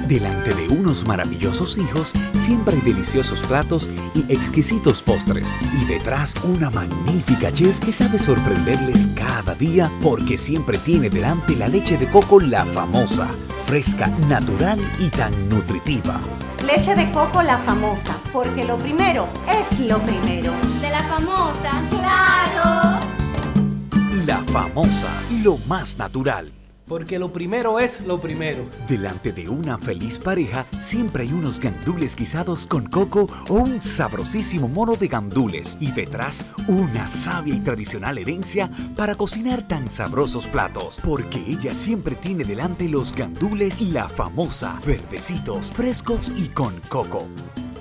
Delante de unos maravillosos hijos, siempre hay deliciosos platos y exquisitos postres. Y detrás una magnífica chef que sabe sorprenderles cada día porque siempre tiene delante la leche de coco La Famosa, fresca, natural y tan nutritiva. Leche de coco La Famosa, porque lo primero es lo primero. De La Famosa, claro. La Famosa, lo más natural. Porque lo primero es lo primero. Delante de una feliz pareja siempre hay unos gandules guisados con coco o un sabrosísimo mono de gandules. Y detrás una sabia y tradicional herencia para cocinar tan sabrosos platos. Porque ella siempre tiene delante los gandules La Famosa, verdecitos, frescos y con coco.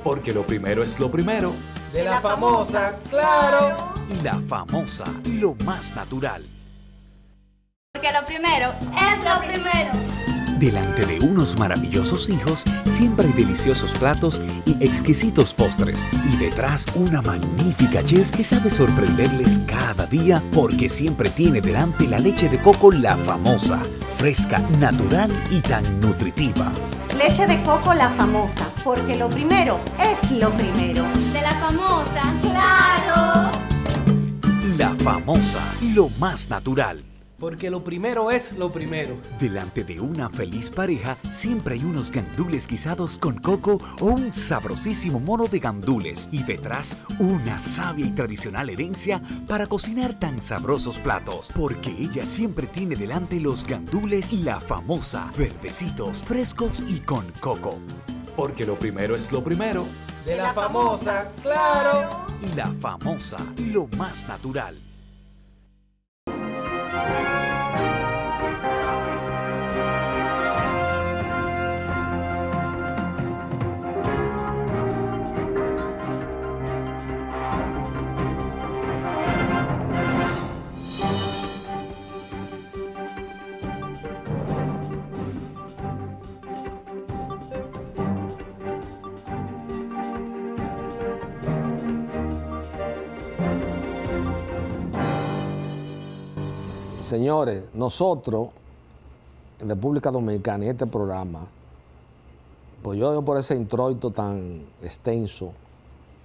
Porque lo primero es lo primero. De la famosa, claro. Y la famosa, lo más natural. Porque lo primero es lo primero. Delante de unos maravillosos hijos, siempre hay deliciosos platos y exquisitos postres. Y detrás, una magnífica chef que sabe sorprenderles cada día porque siempre tiene delante la leche de coco La Famosa, fresca, natural y tan nutritiva. Leche de coco La Famosa, porque lo primero es lo primero. De la famosa, claro. La Famosa, lo más natural. Porque lo primero es lo primero. Delante de una feliz pareja, siempre hay unos gandules guisados con coco o un sabrosísimo mono de gandules. Y detrás, una sabia y tradicional herencia para cocinar tan sabrosos platos. Porque ella siempre tiene delante los gandules La Famosa, verdecitos, frescos y con coco. Porque lo primero es lo primero. De la famosa, claro. Y La Famosa, lo más natural. Señores, nosotros en República Dominicana y este programa, pues yo por ese introito tan extenso,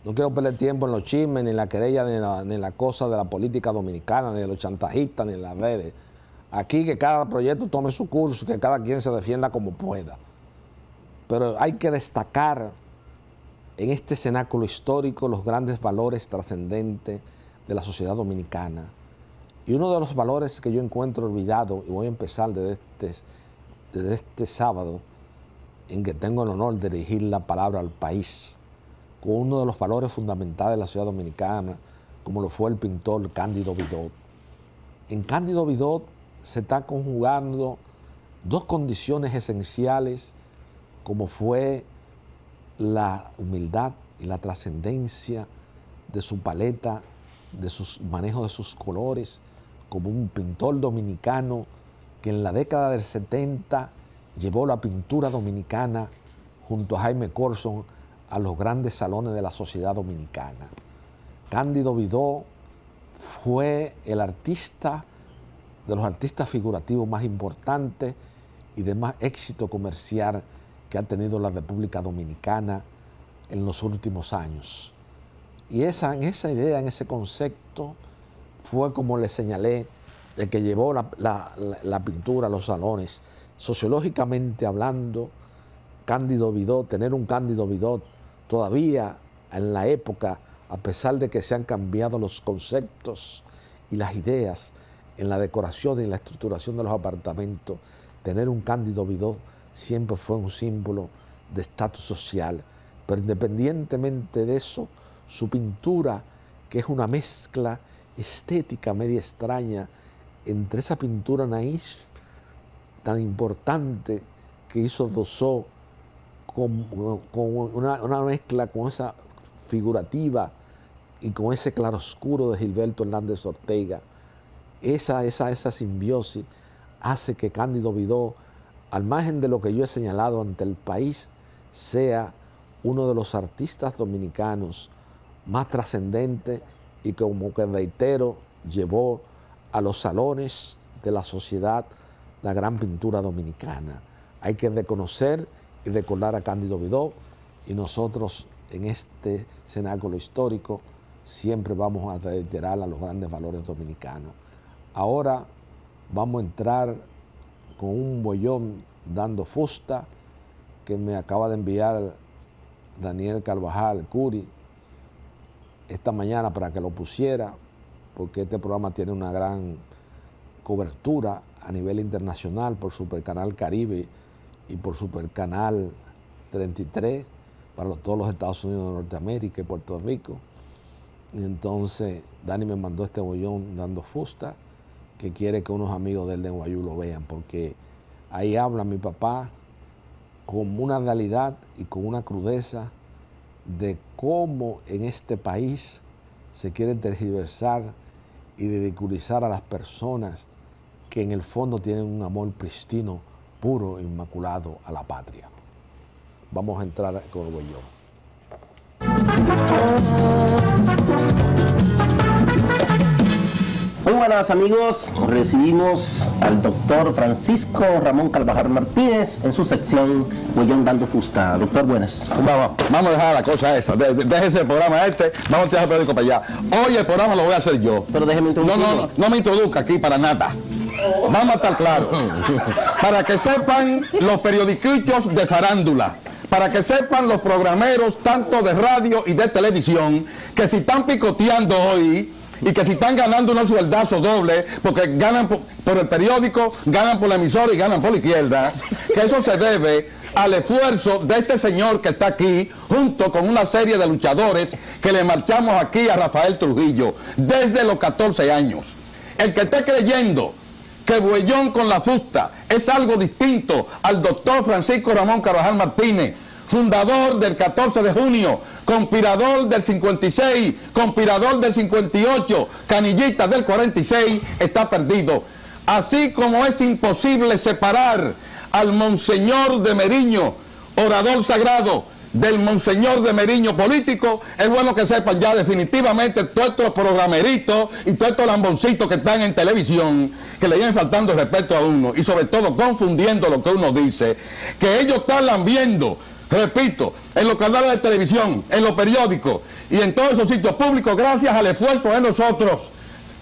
no quiero perder tiempo en los chismes, ni en la querella, ni en la cosa de la política dominicana, ni de los chantajistas, ni en las redes. Aquí que cada proyecto tome su curso, que cada quien se defienda como pueda. Pero hay que destacar en este cenáculo histórico los grandes valores trascendentes de la sociedad dominicana. Y uno de los valores que yo encuentro olvidado, y voy a empezar desde este sábado, en que tengo el honor de dirigir la palabra al país, con uno de los valores fundamentales de la sociedad dominicana, como lo fue el pintor Cándido Vidot. En Cándido Vidot se está conjugando dos condiciones esenciales, como fue la humildad y la trascendencia de su paleta, de sus manejos de sus colores, como un pintor dominicano que en la década del 70 llevó la pintura dominicana junto a Jaime Corson a los grandes salones de la sociedad dominicana. Cándido Vidot fue el artista de los artistas figurativos más importantes y de más éxito comercial que ha tenido la República Dominicana en los últimos años. Y en esa idea, en ese concepto, fue como le señalé, el que llevó la pintura a los salones. Sociológicamente hablando, Cándido Vidot, tener un Cándido Vidot todavía en la época, a pesar de que se han cambiado los conceptos y las ideas en la decoración y en la estructuración de los apartamentos, tener un Cándido Vidot siempre fue un símbolo de estatus social. Pero independientemente de eso, su pintura, que es una mezcla estética media extraña entre esa pintura naif tan importante que hizo Dossó, con una mezcla con esa figurativa y con ese claroscuro de Gilberto Hernández Ortega, esa simbiosis hace que Cándido Vidot, al margen de lo que yo he señalado ante el país, sea uno de los artistas dominicanos más trascendentes y como que reitero, llevó a los salones de la sociedad la gran pintura dominicana. Hay que reconocer y recordar a Cándido Vidot, y nosotros en este cenáculo histórico siempre vamos a reiterar a los grandes valores dominicanos. Ahora vamos a entrar con un bollón dando fusta que me acaba de enviar Daniel Carvajal Curi esta mañana para que lo pusiera, porque este programa tiene una gran cobertura a nivel internacional por Supercanal Caribe y por Supercanal 33 para todos los Estados Unidos de Norteamérica y Puerto Rico. Y entonces Dani me mandó este bollón dando fusta, que quiere que unos amigos del de Guayú lo vean, porque ahí habla mi papá con una realidad y con una crudeza de cómo en este país se quiere tergiversar y ridiculizar a las personas que en el fondo tienen un amor pristino, puro, inmaculado a la patria. Vamos a entrar con el Huellón. Muy buenas amigos, recibimos al doctor Francisco Ramón Carvajal Martínez en su sección Huellón Dando Fusta. Doctor, buenas. Vamos a dejar la cosa esa, déjese el programa vamos a tirar el periódico para allá. Hoy el programa lo voy a hacer yo. Pero déjeme introducirlo. No me introduzca aquí para nada. Vamos a estar claros. Para que sepan los periodiquitos de farándula, para que sepan los programeros tanto de radio y de televisión, que si están picoteando hoy y que si están ganando unos sueldazos dobles, porque ganan por el periódico, ganan por la emisora y ganan por la izquierda, que eso se debe al esfuerzo de este señor que está aquí, junto con una serie de luchadores que le marchamos aquí a Rafael Trujillo desde los 14 años. El que esté creyendo que Huellón con la Fusta es algo distinto al doctor Francisco Ramón Carvajal Martínez, fundador del 14 de junio, conspirador del 56, conspirador del 58, canillita del 46, está perdido. Así como es imposible separar al Monseñor de Meriño, orador sagrado, del Monseñor de Meriño político, es bueno que sepan ya definitivamente todos estos programeritos y todos estos lamboncitos que están en televisión, que le vienen faltando respeto a uno y sobre todo confundiendo lo que uno dice, que ellos están lambiendo, repito, en los canales de televisión, en los periódicos y en todos esos sitios públicos, gracias al esfuerzo de nosotros,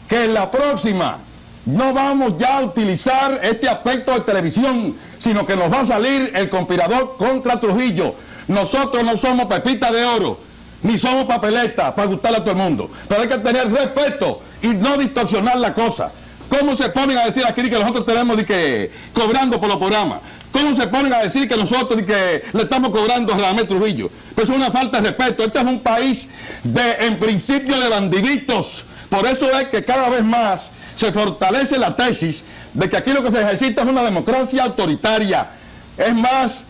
que en la próxima no vamos ya a utilizar este aspecto de televisión, sino que nos va a salir el conspirador contra Trujillo. Nosotros no somos pepita de oro, ni somos papeleta para gustarle a todo el mundo, pero hay que tener respeto y no distorsionar la cosa. ¿Cómo se ponen a decir aquí que nosotros tenemos de que cobrando por los programas? ¿Cómo se ponen a decir que nosotros de que le estamos cobrando a Ramón Trujillo? Pues es una falta de respeto. Este es un país en principio de bandiditos. Por eso es que cada vez más se fortalece la tesis de que aquí lo que se ejercita es una democracia autoritaria. Es más,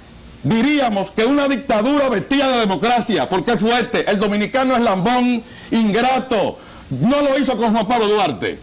diríamos que una dictadura vestida de democracia, porque es fuerte. El dominicano es lambón, ingrato. No lo hizo con Juan Pablo Duarte,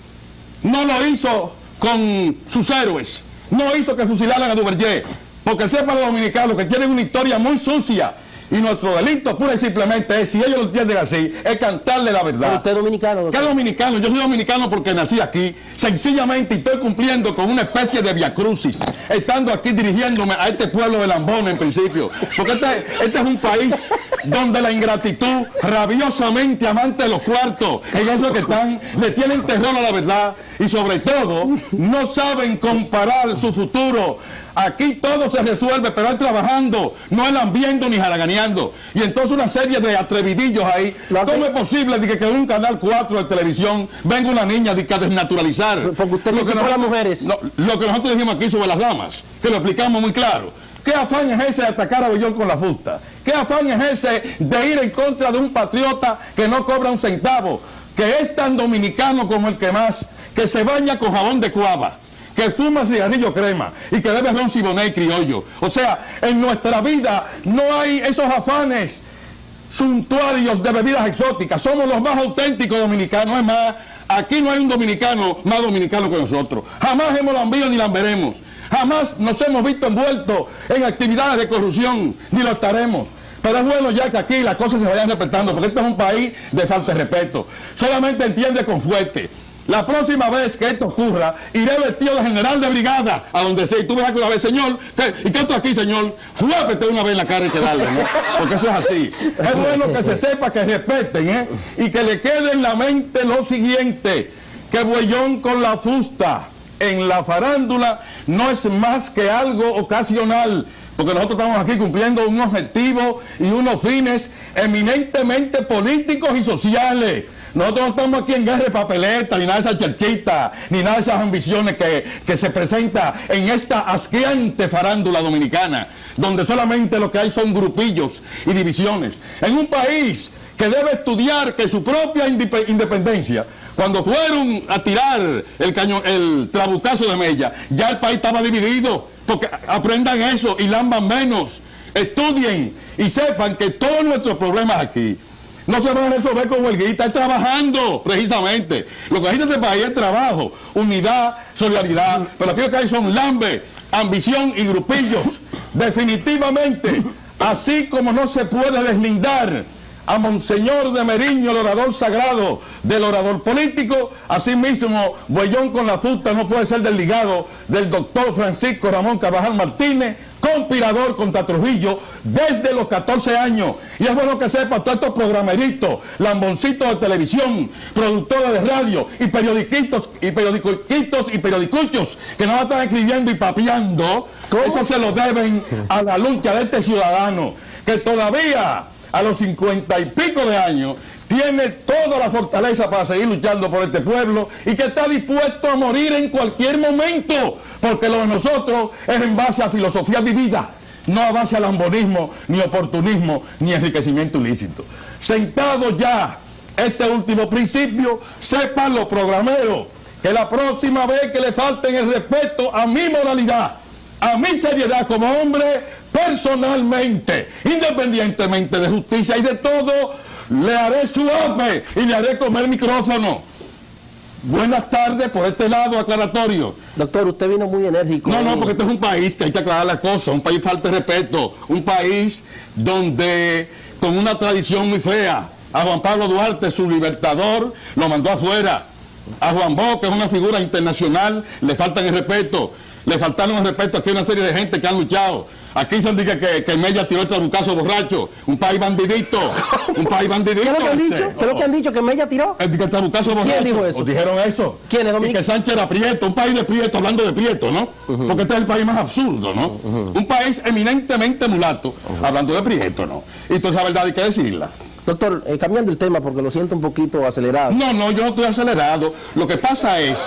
no lo hizo con sus héroes, no hizo que fusilaran a Duvergé, porque sepan los dominicanos que tienen una historia muy sucia. Y nuestro delito pura y simplemente es, si ellos lo entienden así, es cantarle la verdad. ¿Pero usted es dominicano, doctor? ¿Qué dominicano? Yo soy dominicano porque nací aquí, sencillamente, y estoy cumpliendo con una especie de viacrucis, estando aquí dirigiéndome a este pueblo de Lambón en principio. Porque este es un país donde la ingratitud, rabiosamente amante de los cuartos, en esos que están, le tienen terror a la verdad y sobre todo no saben comparar su futuro. Aquí todo se resuelve, pero es trabajando, no es lambiendo ni jaraganeando. Y entonces una serie de atrevidillos ahí. ¿Cómo es posible de que en un canal 4 de televisión venga una niña de que a desnaturalizar? Porque usted lo que las mujeres. Lo que nosotros dijimos aquí sobre las damas, que lo explicamos muy claro. ¿Qué afán es ese de atacar a Huellón con la Fusta? ¿Qué afán es ese de ir en contra de un patriota que no cobra un centavo, que es tan dominicano como el que más, que se baña con jabón de cuava, que fuma cigarrillo crema y que bebe ron Siboney criollo? O sea, en nuestra vida no hay esos afanes suntuarios de bebidas exóticas. Somos los más auténticos dominicanos. Es más, aquí no hay un dominicano más dominicano que nosotros. Jamás hemos lambido ni lamberemos. Jamás nos hemos visto envueltos en actividades de corrupción, ni lo estaremos. Pero es bueno ya que aquí las cosas se vayan respetando, porque este es un país de falta de respeto. Solamente entiende con fuerte. La próxima vez que esto ocurra, iré vestido de general de brigada a donde sea. Y tú ves que una vez, señor, ¿y qué esto aquí, señor? Fuépete una vez en la cara y que darle, ¿no? Porque eso es así. Es bueno que se sepa, que respeten, ¿eh? Y que le quede en la mente lo siguiente, que Huellón con la Fusta en la farándula no es más que algo ocasional, porque nosotros estamos aquí cumpliendo un objetivo y unos fines eminentemente políticos y sociales. Nosotros no estamos aquí en guerra de papeleta, ni nada de esas cherchitas, ni nada de esas ambiciones que se presenta en esta asqueante farándula dominicana, donde solamente lo que hay son grupillos y divisiones. En un país que debe estudiar que su propia independencia, cuando fueron a tirar el trabucazo de Mella, ya el país estaba dividido, porque aprendan eso y lamban menos. estudien y sepan que todos nuestros problemas aquí no se van a resolver con huelguitas, trabajando precisamente. Lo que hay en este país es trabajo, unidad, solidaridad, pero aquello que hay son lambe, ambición y grupillos. Definitivamente, así como no se puede deslindar a Monseñor de Meriño, el orador sagrado, del orador político, asimismo, Buellón con la Fusta no puede ser desligado del doctor Francisco Ramón Carvajal Martínez, conspirador contra Trujillo desde los 14 años. Y es bueno que sepa todos estos programeritos, lamboncitos de televisión, productores de radio y periodiquitos y periodicuchos que nada están escribiendo y papeando. Eso se lo deben a la lucha de este ciudadano que todavía a los 50 y pico de años tiene toda la fortaleza para seguir luchando por este pueblo y que está dispuesto a morir en cualquier momento, porque lo de nosotros es en base a filosofía vivida, no a base a lambonismo, ni oportunismo, ni enriquecimiento ilícito. Sentado ya este último principio, sepan los programeros que la próxima vez que le falten el respeto a mi moralidad, a mi seriedad como hombre, personalmente, independientemente de justicia y de todo, le haré suave y le haré comer micrófono. Buenas tardes por este lado aclaratorio. Doctor, usted vino muy enérgico. No, porque este es un país que hay que aclarar las cosas, un país falta de respeto, un país donde con una tradición muy fea, a Juan Pablo Duarte, su libertador, lo mandó afuera. A Juan Bosch, que es una figura internacional, le faltan el respeto. Le faltaron el respeto aquí a una serie de gente que han luchado. Aquí se dice que Mella tiró el trabucazo borracho. Un país bandidito. Un país bandidito. ¿Qué es lo que han dicho? ¿Qué es lo que han dicho? ¿Que Mella tiró? El trabucazo borracho. ¿Quién dijo eso? ¿Os dijeron eso? ¿Quién es, Dominique? Y que Sánchez era prieto. Un país de prieto, hablando de prieto, ¿no? Porque este es el país más absurdo, ¿no? Un país eminentemente mulato, hablando de prieto, ¿no? Y toda esa verdad hay que decirla. Doctor, cambiando el tema porque lo siento un poquito acelerado. No, yo no estoy acelerado. Lo que pasa es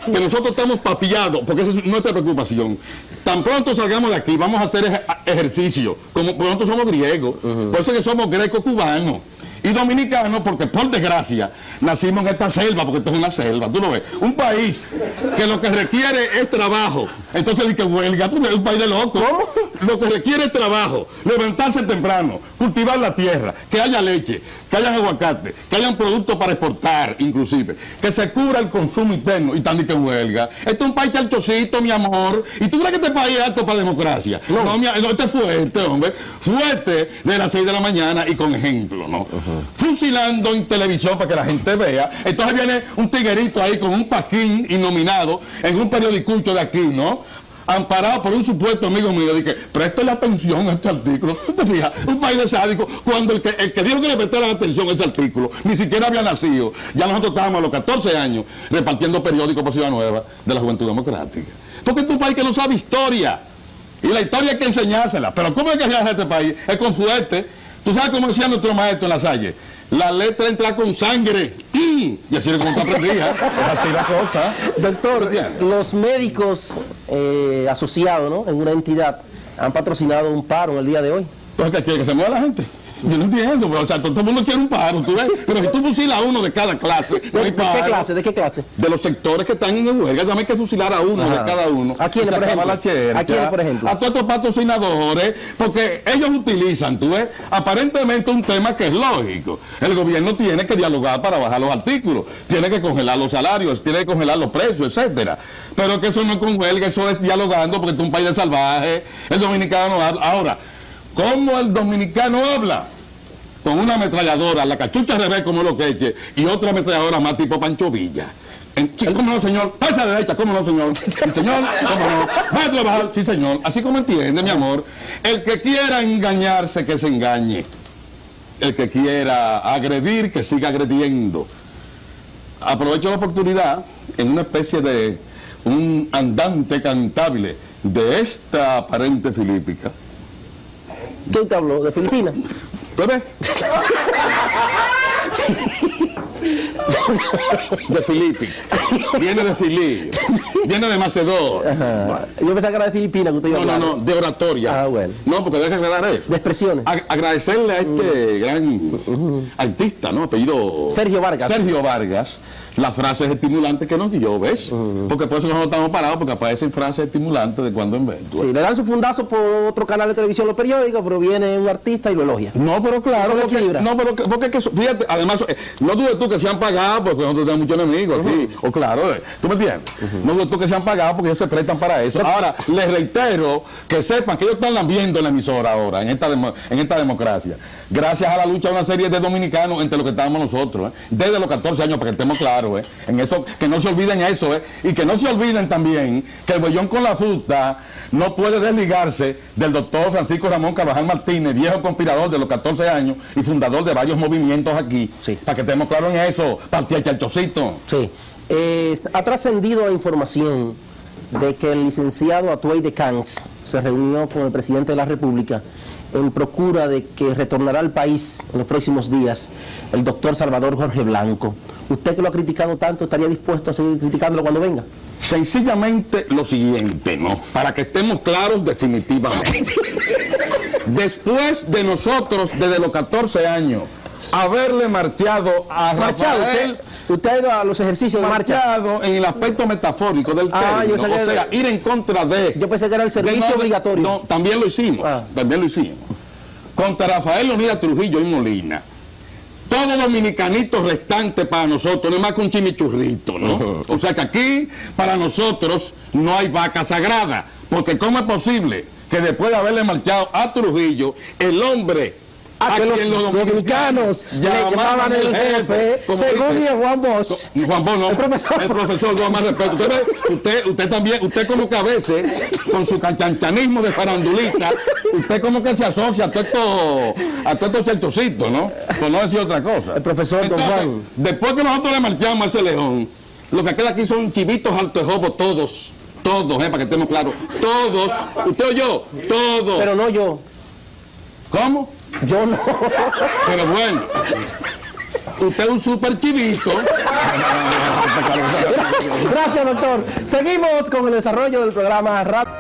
que nosotros estamos papillados, porque esa es nuestra preocupación. Tan pronto salgamos de aquí, vamos a hacer ejercicio. Como nosotros somos griegos, por eso es que somos greco-cubanos. Y dominicanos, porque por desgracia nacimos en esta selva, porque esto es una selva, tú lo ves. Un país que lo que requiere es trabajo. Entonces dice que huelga, tú ves, un país de locos. Lo que requiere es trabajo, levantarse temprano, cultivar la tierra, que haya leche, que haya aguacate, que hayan productos para exportar, inclusive, que se cubra el consumo interno y tan que huelga. Esto es un país charchocito, mi amor. ¿Y tú crees que este país es alto para democracia? No, este es fuerte, hombre. Fuerte de las 6 de la mañana y con ejemplo, ¿no? Fusilando en televisión para que la gente vea. Entonces viene un tiguerito ahí con un paquín innominado en un periodicucho de aquí, ¿no? Amparado por un supuesto amigo mío, dije, préstale atención a este artículo. ¿Te fijas? Un país de sádico, cuando el que dijo que le prestaran atención a ese artículo, ni siquiera había nacido. Ya nosotros estábamos a los 14 años repartiendo periódicos por Ciudad Nueva de la Juventud Democrática. Porque es un país que no sabe historia. Y la historia hay que enseñársela. Pero ¿cómo es que se hace este país? Es con fuerte. ¿Tú sabes cómo decía nuestro maestro en La Salle? La letra entra con sangre. Y así es como te aprendía. Es así la cosa. Doctor, los médicos asociados, ¿no?, en una entidad han patrocinado un paro en el día de hoy. Entonces, ¿qué quiere? ¿Que se mueva la gente? Yo no entiendo, pero, o sea, todo el mundo quiere un paro, ¿tú ves? Pero si tú fusilas a uno de cada clase, no hay paro. ¿De qué clase? De los sectores que están en huelga, también hay que fusilar a uno de cada uno. ¿A quiénes, por ejemplo? ¿A quiénes, por ejemplo? A todos estos patrocinadores, porque ellos utilizan, tú ves, aparentemente un tema que es lógico. El gobierno tiene que dialogar para bajar los artículos, tiene que congelar los salarios, tiene que congelar los precios, etcétera. Pero que eso no es con huelga, eso es dialogando, porque esto es un país de salvaje. El dominicano habla. Ahora, ¿cómo el dominicano habla? Con una ametralladora, la cachucha al revés como lo que eche, y otra ametralladora más tipo Pancho Villa. ¿Cómo no, señor? Pasa a la derecha, ¿cómo no, señor? Sí, señor, ¿cómo no? Va a trabajar, sí, señor. Así como entiende, mi amor. El que quiera engañarse, que se engañe. El que quiera agredir, que siga agrediendo. Aprovecho la oportunidad, en una especie de un andante cantable de esta aparente filípica. ¿Quién te habló? ¿De Filipinas? ¿Bebé? De Filipi. Viene de Filí. Viene de Macedonia. Yo pensaba que era de Filipinas que usted iba a hablar. No, de oratoria. Ah, bueno. No, porque deja aclarar eso. De expresiones. Agradecerle a este gran artista, ¿no? Apellido Sergio Vargas. Sergio Vargas, las frases estimulantes que nos dio, ¿ves? Porque por eso nosotros estamos parados, porque aparecen frases estimulantes de cuando en vez. Sí, le dan su fundazo por otro canal de televisión, los periódicos, pero viene un artista y lo elogia. No, pero claro, Eso lo equilibra. porque es que, fíjate, además, no dudes tú que se han pagado, porque nosotros tenemos muchos enemigos aquí, o claro, ¿tú me entiendes? No dudes tú que se han pagado porque ellos se prestan para eso. Ahora, les reitero que sepan que ellos están lambiendo en la emisora ahora, en esta democracia, gracias a la lucha de una serie de dominicanos entre los que estábamos nosotros, desde los 14 años, para que estemos claros, en eso, que no se olviden eso, y que no se olviden también que el bollón con la fruta no puede desligarse del doctor Francisco Ramón Carvajal Martínez, viejo conspirador de los 14 años y fundador de varios movimientos aquí, Sí. para que estemos claros en eso, partía Charchocito. Sí. Ha trascendido la información de que el licenciado Atuey de Camps se reunió con el presidente de la República en procura de que retornará al país en los próximos días el doctor Salvador Jorge Blanco. Usted que lo ha criticado tanto, ¿estaría dispuesto a seguir criticándolo cuando venga? Sencillamente lo siguiente, ¿no? Para que estemos claros definitivamente. Después de nosotros, desde los 14 años, haberle marchado a Rafael... ¿Usted ha ido a los ejercicios de marcha? Marchado en el aspecto metafórico del término, yo sabía o sea, ir en contra de... Yo pensé que era el servicio obligatorio. No, también lo hicimos, también lo hicimos. Contra Rafael Leonidas Trujillo y Molina. Todo dominicanito restante para nosotros, no es más que un chimichurrito, ¿no? O sea que aquí, para nosotros, no hay vaca sagrada. Porque ¿cómo es posible que después de haberle marchado a Trujillo, el hombre... A que los dominicanos le llamaban el jefe, según dijo Juan Bosch. Juan Bosch no, el profesor, con más respeto. Usted también, usted como que a veces, con su canchanchanismo de farandulista, usted como que se asocia a todos estos charchocitos, ¿no? Por no decir otra cosa. El profesor Don Juan. Después que nosotros le marchamos a ese león, lo que queda aquí son chivitos altos de jobo, todos, para que estemos claros, todos, usted o yo, todos. Pero no yo. ¿Cómo? Yo no. Pero bueno, usted es un super chivito. Gracias, doctor. Seguimos con el desarrollo del programa Radio.